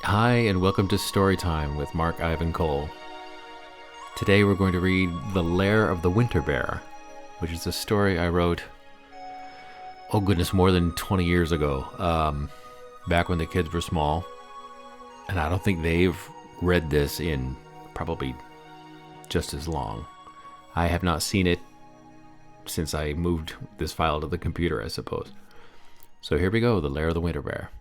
Hi, and welcome to Storytime with Mark Ivan Cole. Today we're going to read The Lair of the Winter Bear, which is a story I wrote, oh goodness, more than 20 years ago, back when the kids were small. And I don't think they've read this in probably just as long. I have not seen it since I moved this file to the computer, I suppose. So here we go, The Lair of the Winter Bear.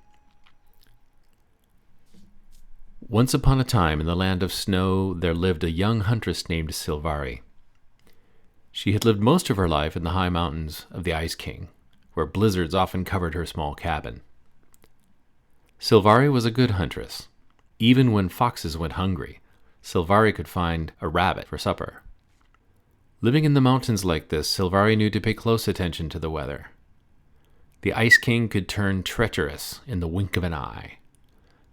Once upon a time, in the land of snow, there lived a young huntress named Silvari. She had lived most of her life in the high mountains of the Ice King, where blizzards often covered her small cabin. Silvari was a good huntress. Even when foxes went hungry, Silvari could find a rabbit for supper. Living in the mountains like this, Silvari knew to pay close attention to the weather. The Ice King could turn treacherous in the wink of an eye.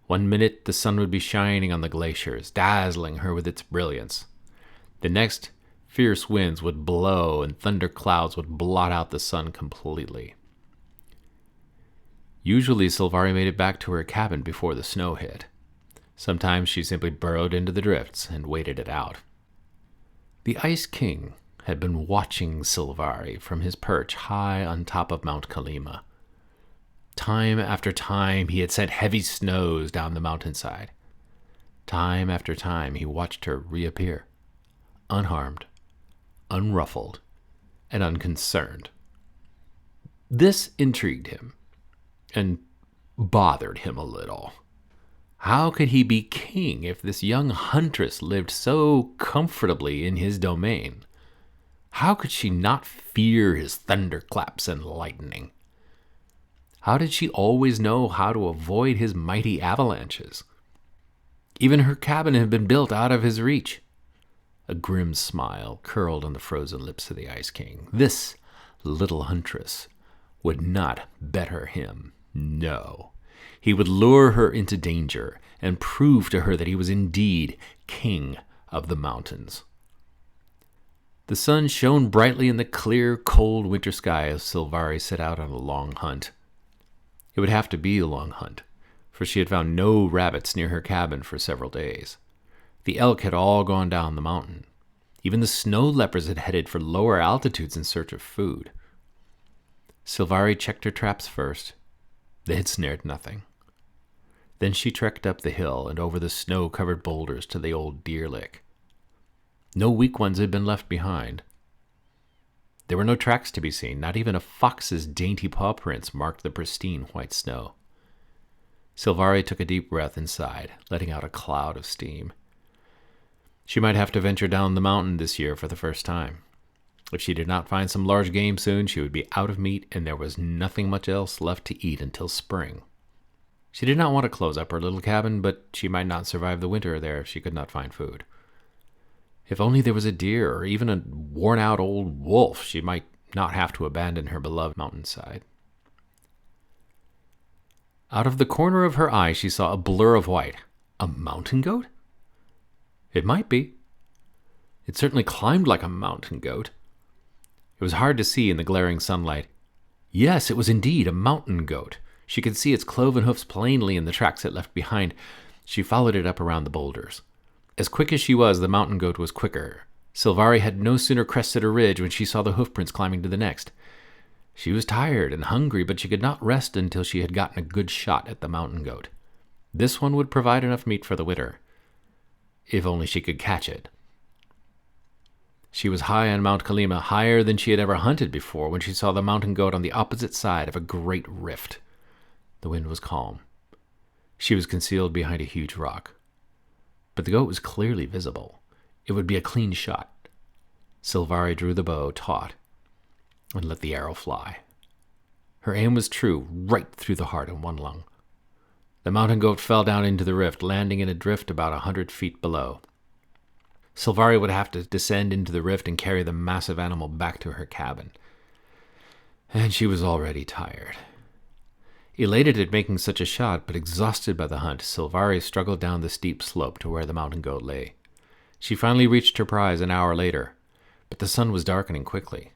One minute the sun would be shining on the glaciers, dazzling her with its brilliance. The next, fierce winds would blow and thunder clouds would blot out the sun completely. Usually Silvari made it back to her cabin before the snow hit. Sometimes she simply burrowed into the drifts and waited it out. The Ice King had been watching Silvari from his perch high on top of Mount Kalima. Time after time he had sent heavy snows down the mountainside. Time after time he watched her reappear, unharmed, unruffled, and unconcerned. This intrigued him and bothered him a little. How could he be king if this young huntress lived so comfortably in his domain? How could she not fear his thunderclaps and lightning? How did she always know how to avoid his mighty avalanches? Even her cabin had been built out of his reach. A grim smile curled on the frozen lips of the Ice King. This little huntress would not better him. No. He would lure her into danger and prove to her that he was indeed king of the mountains. The sun shone brightly in the clear, cold winter sky as Silvari set out on a long hunt. It would have to be a long hunt, for she had found no rabbits near her cabin for several days. The elk had all gone down the mountain. Even the snow leopards had headed for lower altitudes in search of food. Silvari checked her traps first. They had snared nothing. Then she trekked up the hill and over the snow-covered boulders to the old deer lick. No weak ones had been left behind. There were no tracks to be seen, not even a fox's dainty paw prints marked the pristine white snow. Silvari took a deep breath and sighed, letting out a cloud of steam. She might have to venture down the mountain this year for the first time. If she did not find some large game soon, she would be out of meat, and there was nothing much else left to eat until spring. She did not want to close up her little cabin, but she might not survive the winter there if she could not find food. If only there was a deer or even a worn-out old wolf, she might not have to abandon her beloved mountainside. Out of the corner of her eye, she saw a blur of white. A mountain goat? It might be. It certainly climbed like a mountain goat. It was hard to see in the glaring sunlight. Yes, it was indeed a mountain goat. She could see its cloven hoofs plainly in the tracks it left behind. She followed it up around the boulders. As quick as she was, the mountain goat was quicker. Silvari had no sooner crested a ridge when she saw the hoofprints climbing to the next. She was tired and hungry, but she could not rest until she had gotten a good shot at the mountain goat. This one would provide enough meat for the winter, if only she could catch it. She was high on Mount Kalima, higher than she had ever hunted before, when she saw the mountain goat on the opposite side of a great rift. The wind was calm. She was concealed behind a huge rock. But the goat was clearly visible. It would be a clean shot. Silvari drew the bow taut and let the arrow fly. Her aim was true, right through the heart and one lung. The mountain goat fell down into the rift, landing in a drift about 100 feet below. Silvari would have to descend into the rift and carry the massive animal back to her cabin. And she was already tired. Elated at making such a shot, but exhausted by the hunt, Silvari struggled down the steep slope to where the mountain goat lay. She finally reached her prize an hour later, but the sun was darkening quickly.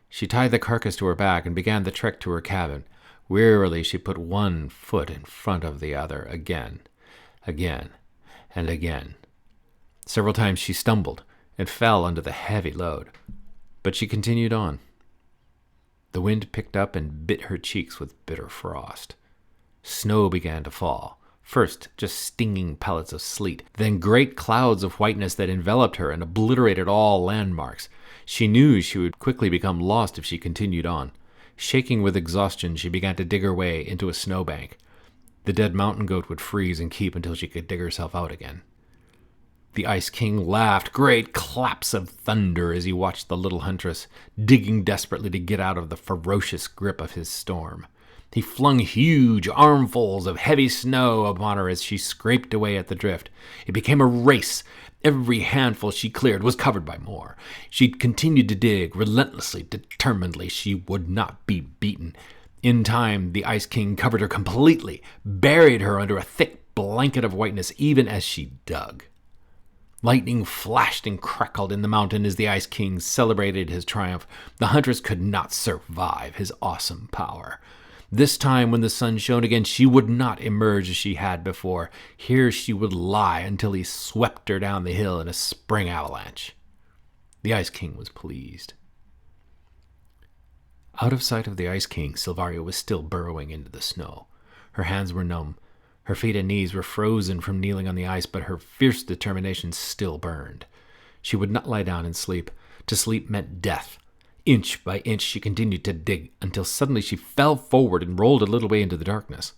She tied the carcass to her back and began the trek to her cabin. Wearily she put one foot in front of the other again. again and again. Several times she stumbled and fell under the heavy load, but she continued on. The wind picked up and bit her cheeks with bitter frost. Snow began to fall. First, just stinging pellets of sleet, then great clouds of whiteness that enveloped her and obliterated all landmarks. She knew she would quickly become lost if she continued on. Shaking with exhaustion, she began to dig her way into a snowbank. The dead mountain goat would freeze and keep until she could dig herself out again. The Ice King laughed great claps of thunder as he watched the little huntress digging desperately to get out of the ferocious grip of his storm. He flung huge armfuls of heavy snow upon her as she scraped away at the drift. It became a race. Every handful she cleared was covered by more. She continued to dig relentlessly, determinedly. She would not be beaten. In time, the Ice King covered her completely, buried her under a thick blanket of whiteness even as she dug. Lightning flashed and crackled in the mountain as the Ice King celebrated his triumph. The huntress could not survive his awesome power. This time, when the sun shone again, she would not emerge as she had before. Here she would lie until he swept her down the hill in a spring avalanche. The Ice King was pleased. Out of sight of the Ice King, Silvaria was still burrowing into the snow. Her hands were numb. Her feet and knees were frozen from kneeling on the ice, but her fierce determination still burned. She would not lie down and sleep. To sleep meant death. Inch by inch she continued to dig, until suddenly she fell forward and rolled a little way into the darkness.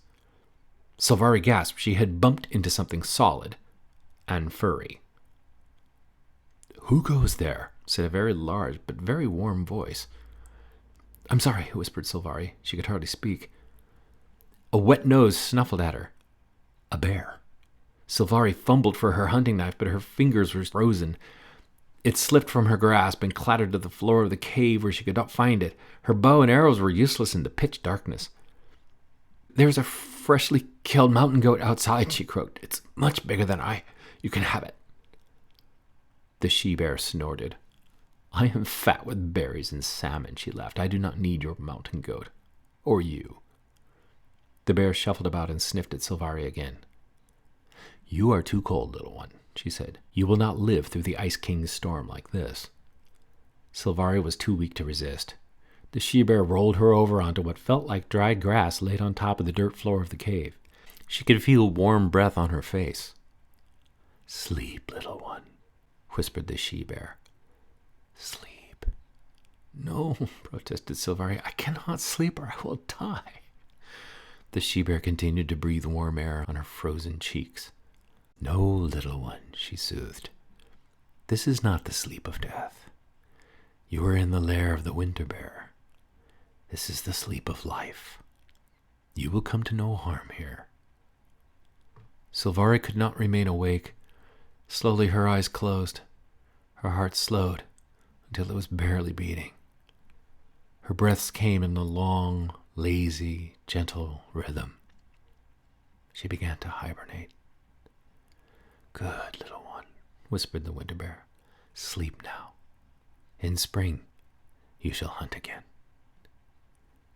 Silvari gasped. She had bumped into something solid and furry. "Who goes there?" said a very large but very warm voice. "I'm sorry," whispered Silvari. She could hardly speak. A wet nose snuffled at her. A bear. Silvari fumbled for her hunting knife, but her fingers were frozen. It slipped from her grasp and clattered to the floor of the cave where she could not find it. Her bow and arrows were useless in the pitch darkness. "There's a freshly killed mountain goat outside," she croaked. "It's much bigger than I. You can have it." The she-bear snorted. "I am fat with berries and salmon," she laughed. "I do not need your mountain goat. Or you." The bear shuffled about and sniffed at Silvari again. "You are too cold, little one," she said. "You will not live through the Ice King's storm like this." Silvari was too weak to resist. The she-bear rolled her over onto what felt like dried grass laid on top of the dirt floor of the cave. She could feel warm breath on her face. "Sleep, little one," whispered the she-bear. "Sleep." "No," protested Silvari. "I cannot sleep or I will die." The she-bear continued to breathe warm air on her frozen cheeks. "No, little one," she soothed. "This is not the sleep of death. You are in the lair of the winter bear. This is the sleep of life. You will come to no harm here." Silvari could not remain awake. Slowly her eyes closed. Her heart slowed until it was barely beating. Her breaths came in a long, lazy, gentle rhythm. She began to hibernate. "Good, little one," whispered the winter bear. "Sleep now. In spring, you shall hunt again."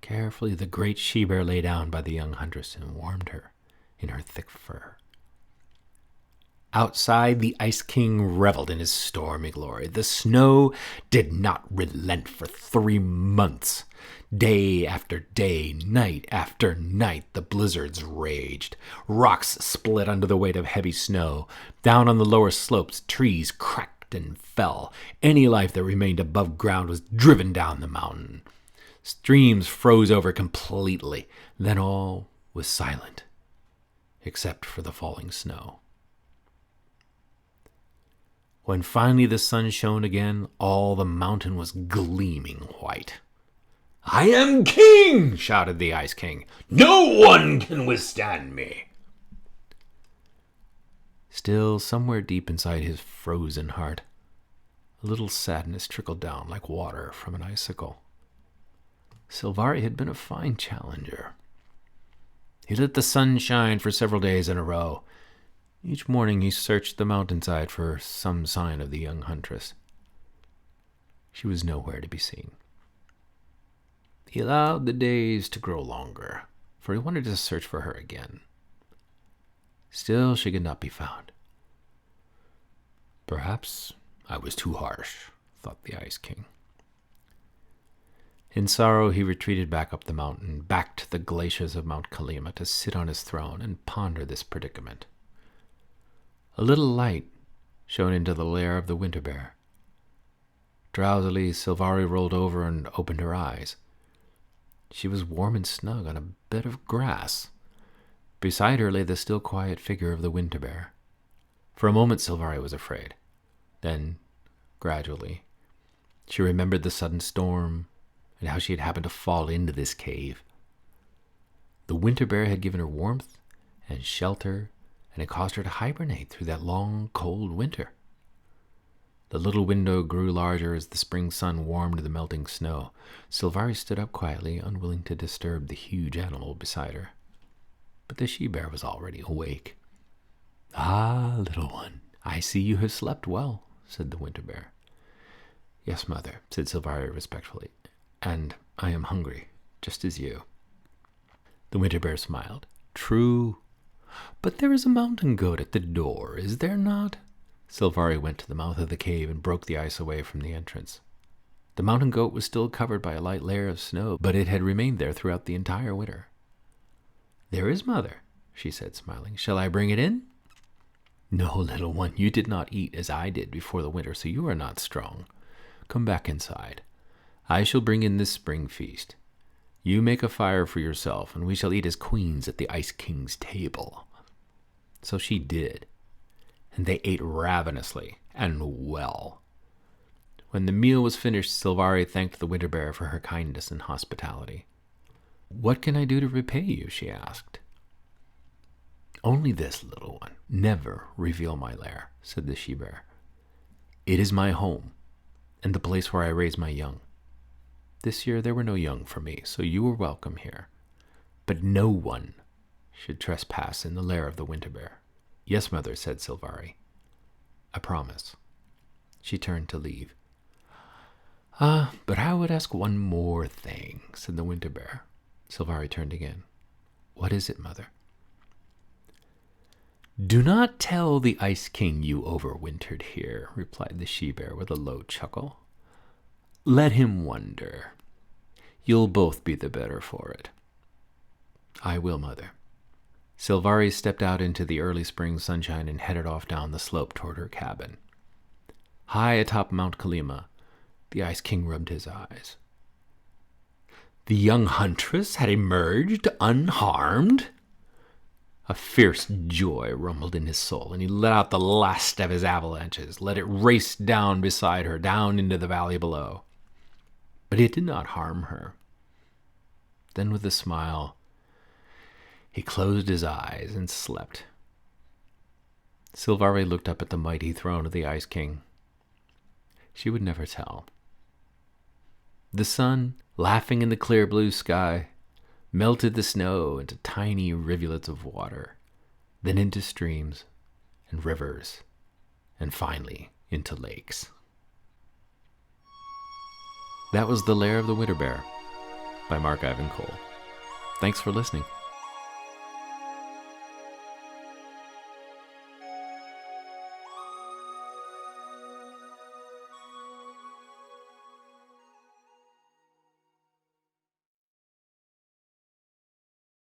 Carefully, the great she-bear lay down by the young huntress and warmed her in her thick fur. Outside, the Ice King reveled in his stormy glory. The snow did not relent for 3 months. Day after day, night after night, the blizzards raged. Rocks split under the weight of heavy snow. Down on the lower slopes, trees cracked and fell. Any life that remained above ground was driven down the mountain. Streams froze over completely. Then all was silent, except for the falling snow. When finally the sun shone again, all the mountain was gleaming white. "I am king!" shouted the Ice King. "No one can withstand me!" Still, somewhere deep inside his frozen heart, a little sadness trickled down like water from an icicle. Silvari had been a fine challenger. He let the sun shine for several days in a row. Each morning he searched the mountainside for some sign of the young huntress. She was nowhere to be seen. He allowed the days to grow longer, for he wanted to search for her again. Still she could not be found. Perhaps I was too harsh, thought the Ice King. In sorrow he retreated back up the mountain, back to the glaciers of Mount Kalima, to sit on his throne and ponder this predicament. A little light shone into the lair of the winter bear. Drowsily, Silvari rolled over and opened her eyes. She was warm and snug on a bed of grass. Beside her lay the still quiet figure of the winter bear. For a moment Silvari was afraid. Then, gradually, she remembered the sudden storm and how she had happened to fall into this cave. The winter bear had given her warmth and shelter, and it caused her to hibernate through that long, cold winter. The little window grew larger as the spring sun warmed the melting snow. Silvari stood up quietly, unwilling to disturb the huge animal beside her. But the she-bear was already awake. "Ah, little one, I see you have slept well," said the winter bear. "Yes, mother," said Silvari respectfully, "and I am hungry, just as you." The winter bear smiled. "True, but there is a mountain goat at the door, is there not?" Silvari went to the mouth of the cave and broke the ice away from the entrance. The mountain goat was still covered by a light layer of snow, but it had remained there throughout the entire winter. "There is, mother," she said, smiling. "Shall I bring it in?" "No, little one, you did not eat as I did before the winter, so you are not strong. Come back inside. I shall bring in this spring feast. You make a fire for yourself, and we shall eat as queens at the Ice King's table." So she did, and they ate ravenously and well. When the meal was finished, Silvari thanked the winter bear for her kindness and hospitality. "What can I do to repay you?" she asked. "Only this, little one. Never reveal my lair," said the she-bear. "It is my home, and the place where I raise my young. This year there were no young for me, so you were welcome here. But no one should trespass in the lair of the winter bear." "Yes, mother," said Silvari. "I promise." She turned to leave. But I would ask one more thing," said the winter bear. Silvari turned again. "What is it, mother?" "Do not tell the Ice King you overwintered here," replied the she-bear with a low chuckle. "Let him wonder. You'll both be the better for it." "I will, mother." Silvari stepped out into the early spring sunshine and headed off down the slope toward her cabin. High atop Mount Kalima, the Ice King rubbed his eyes. The young huntress had emerged unharmed. A fierce joy rumbled in his soul, and he let out the last of his avalanches, let it race down beside her, down into the valley below. But it did not harm her. Then, with a smile, he closed his eyes and slept. Silvari looked up at the mighty throne of the Ice King. She would never tell. The sun, laughing in the clear blue sky, melted the snow into tiny rivulets of water, then into streams and rivers, and finally into lakes. That was The Lair of the Winter Bear by Mark Ivan Cole. Thanks for listening.